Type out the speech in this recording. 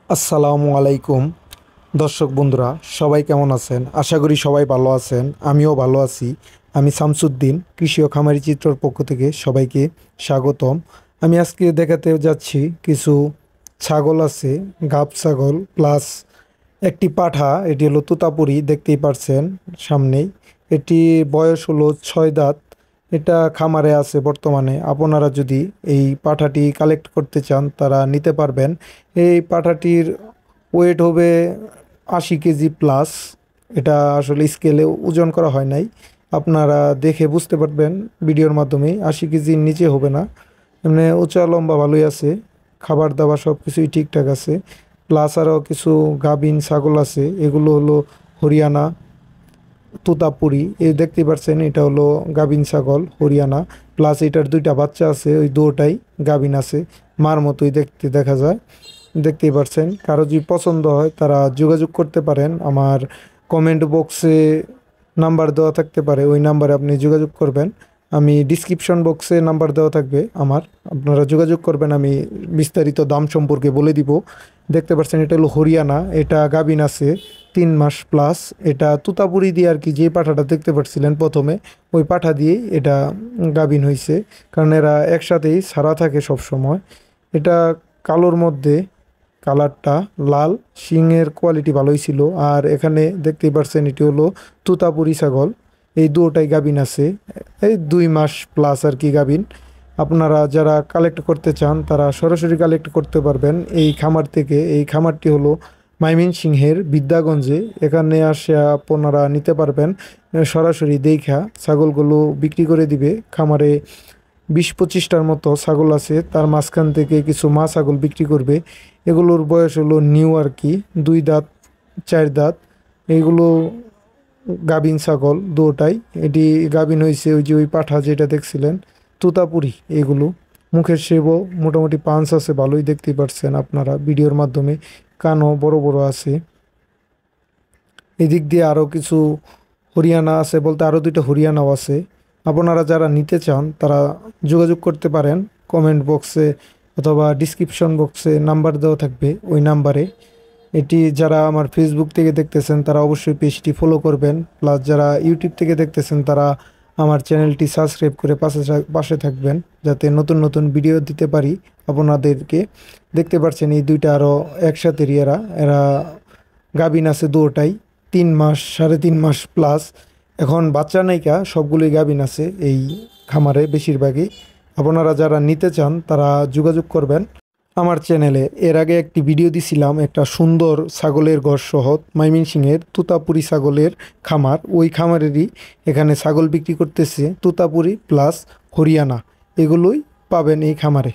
আসসালামু আলাইকুম দর্শক বন্ধুরা, সবাই কেমন আছেন? আশা করি সবাই ভালো আছেন। আমিও ভালো আছি। আমি শামসুদ্দিন, কৃষি ও খামারি চিত্রর পক্ষ থেকে সবাইকে স্বাগতম। আমি আজকে দেখাতে যাচ্ছি কিছু ছাগল আছে, গাব ছাগল প্লাস একটি পাঠা। এটি হলো তোতাপুরি, দেখতেই পারছেন সামনেই। এটি বয়স হলো 6 দাঁত। এটা খামারে আছে বর্তমানে। আপনারা যদি এই পাঠাটি কালেক্ট করতে চান তারা নিতে পারবেন। এই পাঠাটির ওয়েট হবে 80 কেজি প্লাস। এটা আসলে স্কেলে ওজন করা হয় নাই, আপনারা দেখে বুঝতে পারবেন ভিডিওর মাধ্যমে। 80 কেজির নিচে হবে না। এমনি উঁচা লম্বা ভালোই আছে, খাবার দাবার সব কিছুই ঠিকঠাক আছে। প্লাস আরও কিছু গাভিন ছাগল আছে, এগুলো হলো হরিয়ানা তোতাপুরি। এই দেখতে পাচ্ছেন এটা হলো গাভিন ছাগল হরিয়ানা। প্লাস এটার দুইটা বাচ্চা আছে, ওই দুটাই গাভিন আছে, মার মতোই দেখতে দেখা যায়। দেখতেই পাচ্ছেন, কারো যদি পছন্দ হয় তারা যোগাযোগ করতে পারেন। আমার কমেন্ট বক্সে নাম্বার দেওয়া থাকতে পারে, ওই নাম্বারে আপনি যোগাযোগ করবেন। আমি ডিসক্রিপশন বক্সে নাম্বার দেওয়া থাকবে আমার, আপনারা যোগাযোগ করবেন, আমি বিস্তারিত দাম সম্পর্কে বলে দিব। দেখতে পাচ্ছেন এটা হলো হরিয়ানা, এটা গাভিন আছে 3 মাস প্লাস। এটা তুতাপুরি দিয়ে আর কি, যে পাঠাটা দেখতে পাচ্ছিলেন প্রথমে ওই পাঠা দিয়েই এটা গাভিন হয়েছে, কারণ এরা একসাথেই ছাড়া থাকে সব সময়। এটা কালোর মধ্যে, কালারটা লাল, শিংয়ের কোয়ালিটি ভালোই ছিল। আর এখানে দেখতেই পাচ্ছেন এটি হলো তুতাপুরি ছাগল। এই দুটোটাই গাভিন আছে, এই 2 মাস প্লাস আর কি গাভিন। আপনারা যারা কালেক্ট করতে চান তারা সরাসরি কালেক্ট করতে পারবেন এই খামার থেকে। এই খামারটি হলো ময়মনসিংহের বিদ্যাগঞ্জে। এখানে আসে আপনারা নিতে পারবেন, সরাসরি দেখা ছাগলগুলো বিক্রি করে দিবে। খামারে 20-25টার মতো ছাগল আছে, তার মাঝখান থেকে কিছু মা ছাগল বিক্রি করবে। এগুলোর বয়স হলো নিউ আর কি, 2 দাঁত 4 দাঁত। এগুলো গাভিন ছাগল দুটাই। এটি গাভিন হয়েছে ওই যে ওই পাঠা যেটা দেখছিলেন তুতাপুরি। এগুলো মুখের শেপও মোটামুটি পাঞ্চ আছে, ভালোই দেখতেই পাচ্ছেন আপনারা ভিডিওর মাধ্যমে। কানও বড় বড় আছে। এদিক দিয়ে আরও কিছু হরিয়ানা আছে, বলতে আরও 2টা হরিয়ানাও আছে। আপনারা যারা নিতে চান তারা যোগাযোগ করতে পারেন কমেন্ট বক্সে অথবা ডিসক্রিপশন বক্সে নাম্বার দেওয়া থাকবে, ওই নাম্বারে। এটি যারা আমার ফেসবুক থেকে দেখতেছেন তারা অবশ্যই পেজটি ফলো করবেন। প্লাস যারা ইউটিউব থেকে দেখতেছেন তারা আমার চ্যানেলটি সাবস্ক্রাইব করে পাশে থাকবেন, যাতে নতুন নতুন ভিডিও দিতে পারি আপনাদেরকে। দেখতে পাচ্ছেন এই 2টা আরও একসাথে এরা গাভিন আছে দুটাই, 3 মাস 3.5 মাস প্লাস। এখন বাচ্চা নাইকা, সবগুলোই গাভিন আছে এই খামারে বেশিরভাগই। আপনারা যারা নিতে চান তারা যোগাযোগ করবেন আমার চ্যানেলে। এর আগে একটি ভিডিও দিছিলাম একটা সুন্দর ছাগলের ঘর সহ, ময়মনসিংহের তুতাপুরি ছাগলের খামার। ওই খামারেরই এখানে ছাগল বিক্রি করতেছে তুতাপুরি প্লাস হরিয়ানা, এগুলোই পাবেন এই খামারে।